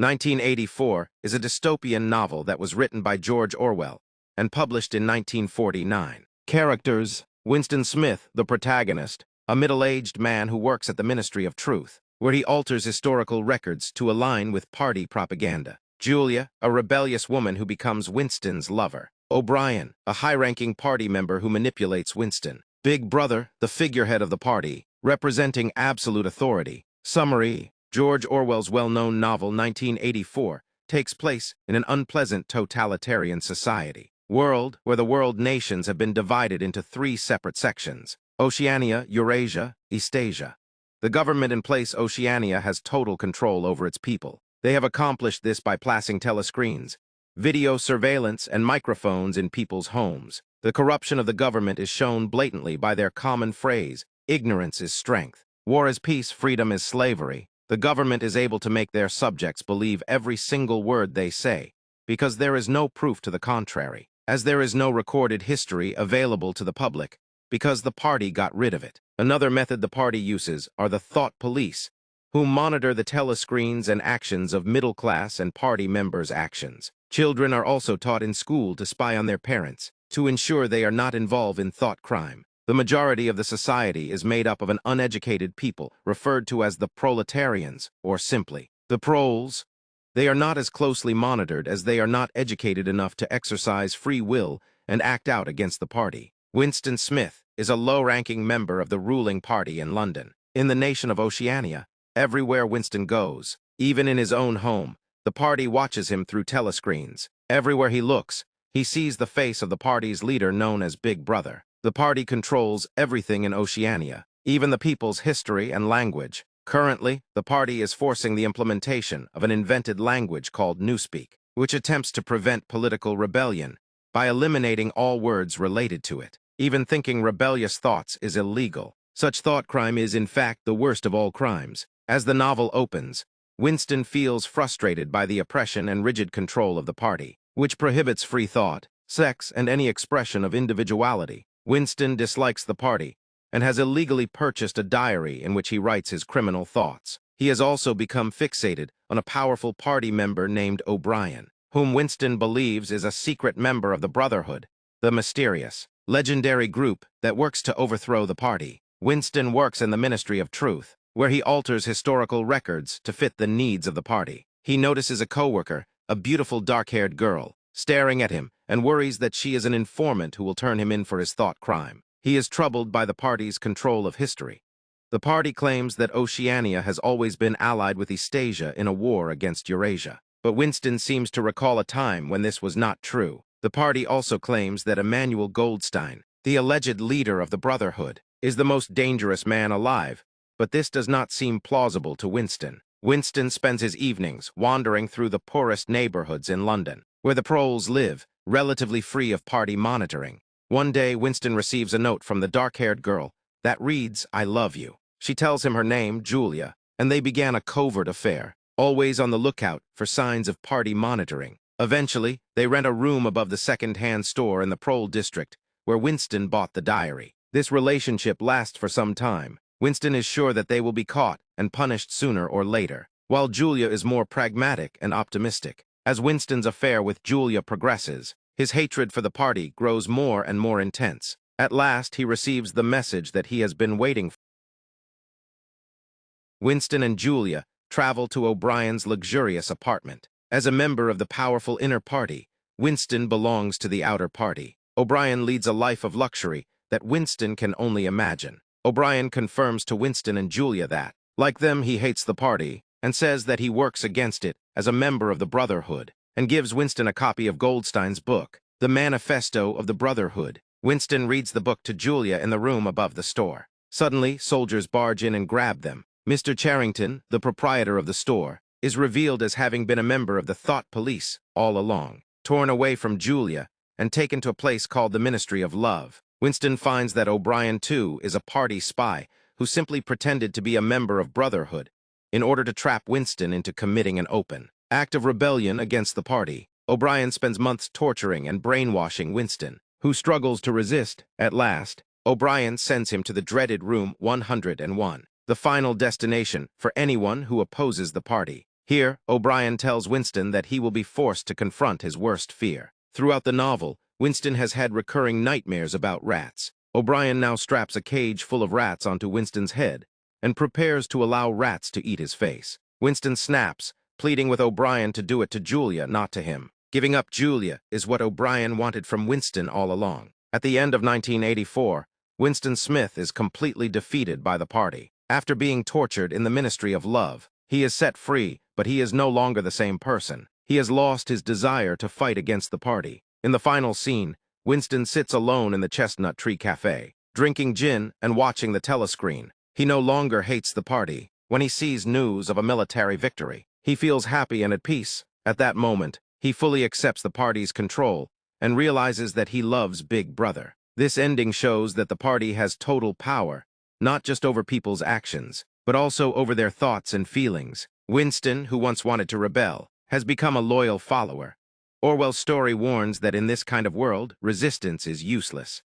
1984 is a dystopian novel that was written by George Orwell and published in 1949. Characters: Winston Smith, the protagonist, a middle-aged man who works at the Ministry of Truth, where he alters historical records to align with party propaganda. Julia, a rebellious woman who becomes Winston's lover. O'Brien, a high-ranking party member who manipulates Winston. Big Brother, the figurehead of the party, representing absolute authority. Summary: George Orwell's well-known novel 1984 takes place in an unpleasant totalitarian society. World where the world nations have been divided into three separate sections: Oceania, Eurasia, Eastasia. The government in place Oceania has total control over its people. They have accomplished this by placing telescreens, video surveillance, and microphones in people's homes. The corruption of the government is shown blatantly by their common phrase, "Ignorance is strength. War is peace, freedom is slavery." The government is able to make their subjects believe every single word they say, because there is no proof to the contrary, as there is no recorded history available to the public, because the party got rid of it. Another method the party uses are the thought police, who monitor the telescreens and actions of middle-class and party members' actions. Children are also taught in school to spy on their parents, to ensure they are not involved in thought crime. The majority of the society is made up of an uneducated people, referred to as the proletarians, or simply the proles. They are not as closely monitored as they are not educated enough to exercise free will and act out against the party. Winston Smith is a low-ranking member of the ruling party in London. In the nation of Oceania, everywhere Winston goes, even in his own home, the party watches him through telescreens. Everywhere he looks, he sees the face of the party's leader known as Big Brother. The party controls everything in Oceania, even the people's history and language. Currently, the party is forcing the implementation of an invented language called Newspeak, which attempts to prevent political rebellion by eliminating all words related to it. Even thinking rebellious thoughts is illegal. Such thought crime is, in fact, the worst of all crimes. As the novel opens, Winston feels frustrated by the oppression and rigid control of the party, which prohibits free thought, sex, and any expression of individuality. Winston dislikes the party and has illegally purchased a diary in which he writes his criminal thoughts. He has also become fixated on a powerful party member named O'Brien, whom Winston believes is a secret member of the Brotherhood, the mysterious, legendary group that works to overthrow the party. Winston works in the Ministry of Truth, where he alters historical records to fit the needs of the party. He notices a coworker, a beautiful dark-haired girl, staring at him, and worries that she is an informant who will turn him in for his thought crime. He is troubled by the party's control of history. The party claims that Oceania has always been allied with Eastasia in a war against Eurasia, but Winston seems to recall a time when this was not true. The party also claims that Emmanuel Goldstein, the alleged leader of the Brotherhood, is the most dangerous man alive, but this does not seem plausible to Winston. Winston spends his evenings wandering through the poorest neighborhoods in London, where the proles live, relatively free of party monitoring. One day, Winston receives a note from the dark-haired girl that reads, "I love you." She tells him her name, Julia, and they began a covert affair, always on the lookout for signs of party monitoring. Eventually, they rent a room above the second-hand store in the prole district, where Winston bought the diary. This relationship lasts for some time. Winston is sure that they will be caught and punished sooner or later, while Julia is more pragmatic and optimistic. As Winston's affair with Julia progresses, his hatred for the party grows more and more intense. At last, he receives the message that he has been waiting for. Winston and Julia travel to O'Brien's luxurious apartment. As a member of the powerful inner party, Winston belongs to the outer party. O'Brien leads a life of luxury that Winston can only imagine. O'Brien confirms to Winston and Julia that, like them, he hates the party and says that he works against it as a member of the Brotherhood, and gives Winston a copy of Goldstein's book, The Manifesto of the Brotherhood. Winston reads the book to Julia in the room above the store. Suddenly, soldiers barge in and grab them. Mr. Charrington, the proprietor of the store, is revealed as having been a member of the thought police all along. Torn away from Julia and taken to a place called the Ministry of Love, Winston finds that O'Brien, too, is a party spy who simply pretended to be a member of Brotherhood in order to trap Winston into committing an open act of rebellion against the party. O'Brien spends months torturing and brainwashing Winston, who struggles to resist. At last, O'Brien sends him to the dreaded Room 101, the final destination for anyone who opposes the party. Here, O'Brien tells Winston that he will be forced to confront his worst fear. Throughout the novel, Winston has had recurring nightmares about rats. O'Brien now straps a cage full of rats onto Winston's head and prepares to allow rats to eat his face. Winston snaps, pleading with O'Brien to do it to Julia, not to him. Giving up Julia is what O'Brien wanted from Winston all along. At the end of 1984, Winston Smith is completely defeated by the party. After being tortured in the Ministry of Love, he is set free, but he is no longer the same person. He has lost his desire to fight against the party. In the final scene, Winston sits alone in the Chestnut Tree Cafe, drinking gin and watching the telescreen. He no longer hates the party. When he sees news of a military victory, he feels happy and at peace. At that moment, he fully accepts the party's control and realizes that he loves Big Brother. This ending shows that the party has total power, not just over people's actions, but also over their thoughts and feelings. Winston, who once wanted to rebel, has become a loyal follower. Orwell's story warns that in this kind of world, resistance is useless.